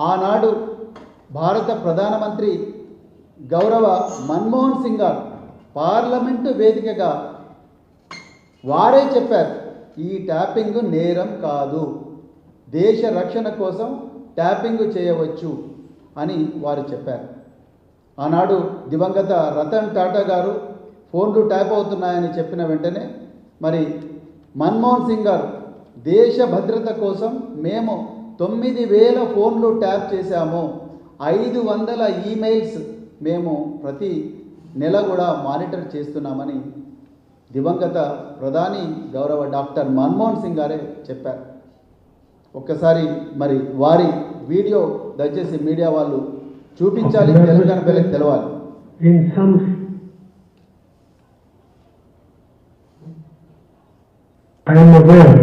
ఆనాడు భారత ప్రధానమంత్రి గౌరవ మన్మోహన్ సింగ్ గారు పార్లమెంటు వేదికగా వారే చెప్పారు, ఈ ట్యాపింగ్ నేరం కాదు, దేశ రక్షణ కోసం ట్యాపింగ్ చేయవచ్చు అని వారు చెప్పారు. ఆనాడు దివంగత రతన్ టాటా గారు ఫోన్లు ట్యాప్ అవుతున్నాయని చెప్పిన వెంటనే మరి మన్మోహన్ సింగ్ గారు దేశ భద్రత కోసం మేము 9,000 ఫోన్లు ట్యాప్ చేశాము, 500 ఈమెయిల్స్ మేము ప్రతి నెల కూడా మానిటర్ చేస్తున్నామని దివంగత ప్రధాని గౌరవ డాక్టర్ మన్మోహన్ సింగ్ గారే చెప్పారు. ఒక్కసారి మరి వారి వీడియో దయచేసి మీడియా వాళ్ళు చూపించాలి, తెలంగాణ ప్రజలకు తెలవాలి. I am aware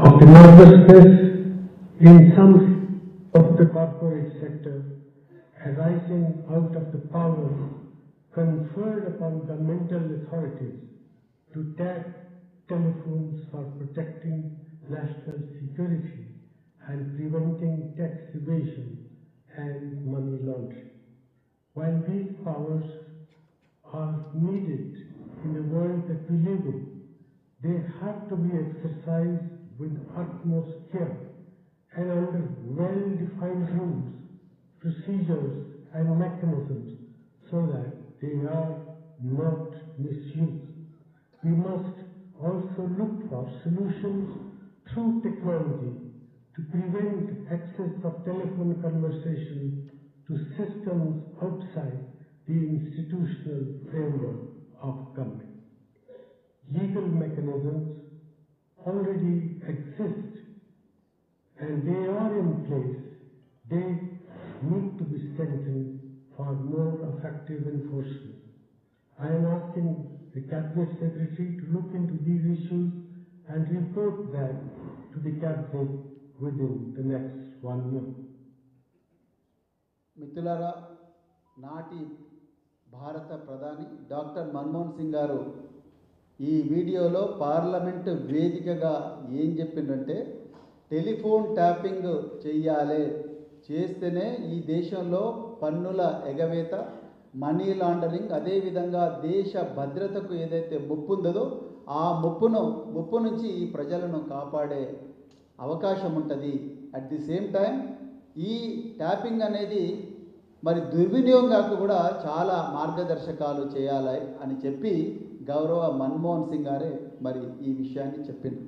of the nervousness in some of the corporate sector arising out of the power conferred upon governmental authorities to tap telephones for protecting national security and preventing tax evasion and money laundering. While these powers are needed in the world that we live in, they have to be exercised with utmost care and under well-defined rules, procedures and mechanisms so that they are not misused. We must also look for solutions through technology to prevent access of telephone conversation to systems outside the institutional framework of government. Legal mechanisms already exist and they are in place. They need to be strengthened for more effective enforcement. I am asking the Cabinet Secretary to look into these issues and report back to the Cabinet within the next 1 year. మిత్రులారా, నాటి భారత ప్రధాని doctor Manmohan Singh గారు ఈ వీడియోలో parliament వేదికగా ఏం చెప్పిందంటే, టెలిఫోన్ ట్యాపింగ్ చెయ్యాలి, చేస్తేనే ఈ దేశంలో పన్నుల ఎగవేత, మనీ లాండరింగ్, అదేవిధంగా దేశ భద్రతకు ఏదైతే ముప్పు ఉందో ఆ ముప్పు నుంచి ఈ ప్రజలను కాపాడే అవకాశం ఉంటుంది. అట్ ది సేమ్ టైం ఈ ట్యాపింగ్ అనేది మరి దుర్వినియోగం కూడా చాలా మార్గదర్శకాలు చేయాలి అని చెప్పి గౌరవ మన్మోహన్ సింగ్ గారే మరి ఈ విషయాన్ని చెప్పింది.